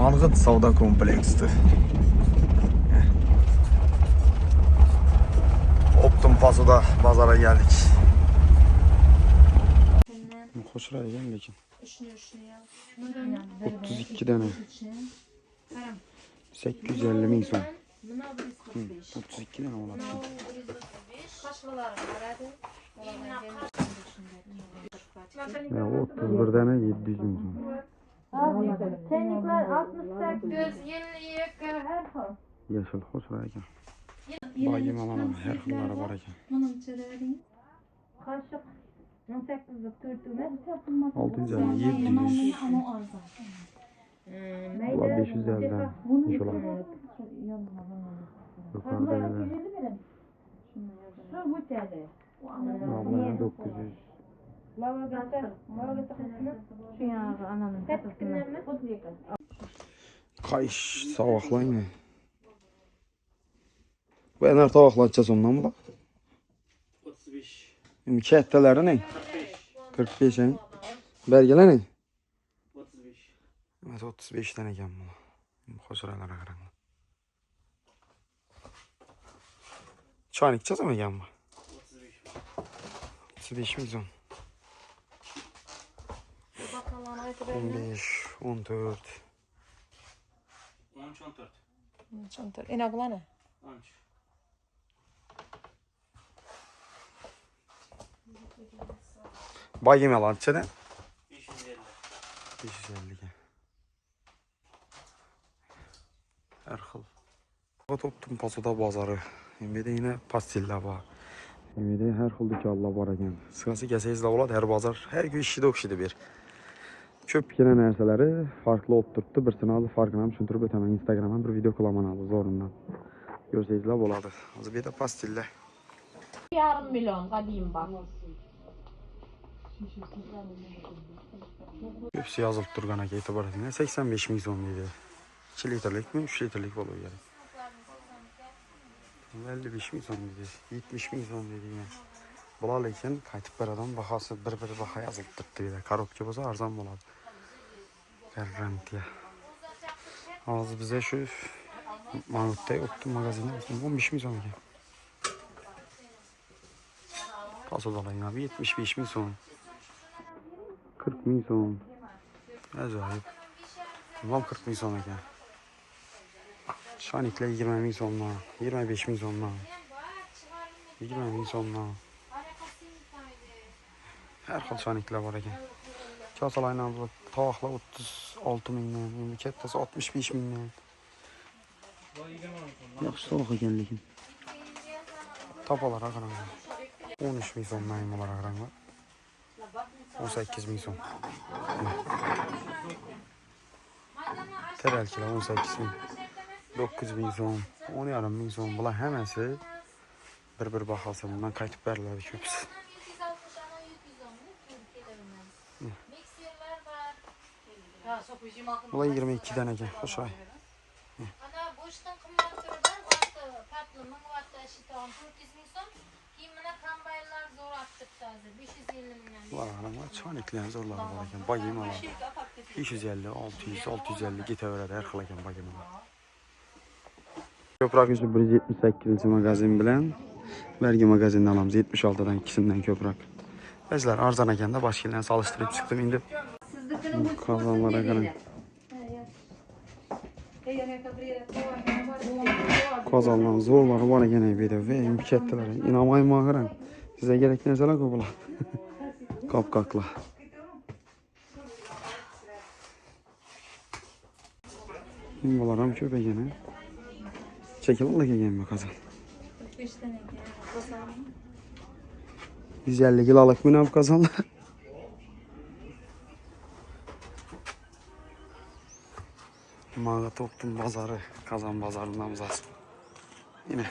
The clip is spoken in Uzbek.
Malgıt Savda Kompleksi. Optum Paso'da pazara geldik. Hoş raygan lekin. 32 tane. 850 ming so'm. 32 tane oladi. Ya 31 tane 700 ming so'm. Tenlikler 68, 52 her xil. Yeşil hoş raygan. Bayım alamam her xillari bor ekan. Kaşık 18'lik 4'üme 650 700. Valla 550'den inşallah. Yukarıda öyle. Şu bu teli. Vallahi 900. Şu yağı ananın tatısını. Kayış savaklayın. Bu ener tavaklatacağız ondan mı da? 35. Müketteleri ne? 45 en. Belgeler ne? 35. Evet 35 tane ekan bu. Hoşuralara qarang. Çayını içeceğiz mi ekan bu? 35 mi so'm? 15, 14. 13, 14. 14. İnagulana. 13. Bay yeme lan içine. 550. 550 ekan. Her xil. Optum Paso'da bazarı. Hem de yine pastiller var. Hem de her xil dükanlar var ekan. Sırası gəlsəyiz də olar, hər bazar, hər gün işçidə oxşidir bir. Çöp yine narsaları farklı oturttu. Birisini aldı, farkını düşündürüp ötəmən Instagram'a bir video kulaman aldı zorundan. Görsəyiz də boladı. Az bir de pastiller. Yarım milyon kadıyım bak. Hepsi yazılıp durğana ki etibar edin. 85 ming so'm deydi. 2 litrlik mi 3 litrlik boluyor yani. 55 ming so'm deydi. 70 ming so'm deydi yine. Bular lekin qaytib beradan bahası bir baha yazılıp turibdi deydi. Korobka bo'lsa arzon bo'ladi. Garantiya. Hozir bize şu Manut'ta Optum magazini 15 ming so'm ekan. Paso'da abi 75 ming so'm. 40 ming so'm. Acayip. Tam 40 ming so'm ekan. Şanikler 20 ming so'mdan, 25 ming so'mdan. 20 ming so'mdan. Her xil şanikler var ekan. Kasalarla bu tavaqlar 36 mingdan, endi kattasi 65 mingdan. Yaxshi tavaq ekan lekin. Topalara qarang. 13 ming so'mdan nimalarga qarang. 18 ming so'm. Terelkiler 18 ming. 9 ming so'm. 10,5 ming so'm. Bular hammasi bir bahası bundan qaytib beriladi ko'pisi. Bular 22 dan ekan. Xo'sh ay. Ana boshdan qimmat turdan vaqti patlimi vaqti ishiton 400 ming so'm. Keyin mana kombaynlar zo'r atibdi hozir 550 mingdan. Bular qarang, choniklar zo'rlari bor ekan. Bagimalar. 550, 600, 650 ketaveradi har xil ekan bagimalar. Ko'proq 178-magazin bilan vergi magazindan olamiz. 76 dan ikisinden ko'proq. Bizlar arzon ekanda boshqalarni solishtirib chiqdim endi. Qozonlara qarang. Qozonlar zo'rlari bor ekan bu yerda va eng kattalari. Inomayman qarang. Sizga kerak narsalar ko'p bular. Qopqoqlar. Bular ham ko'p ekan. Çekildi ekan bu qozon. 45 dan ekan. Qozon. 150 kiloluk bu qozonlar. Mağda Optum bazarı, kazan bazarından uzasın. Yine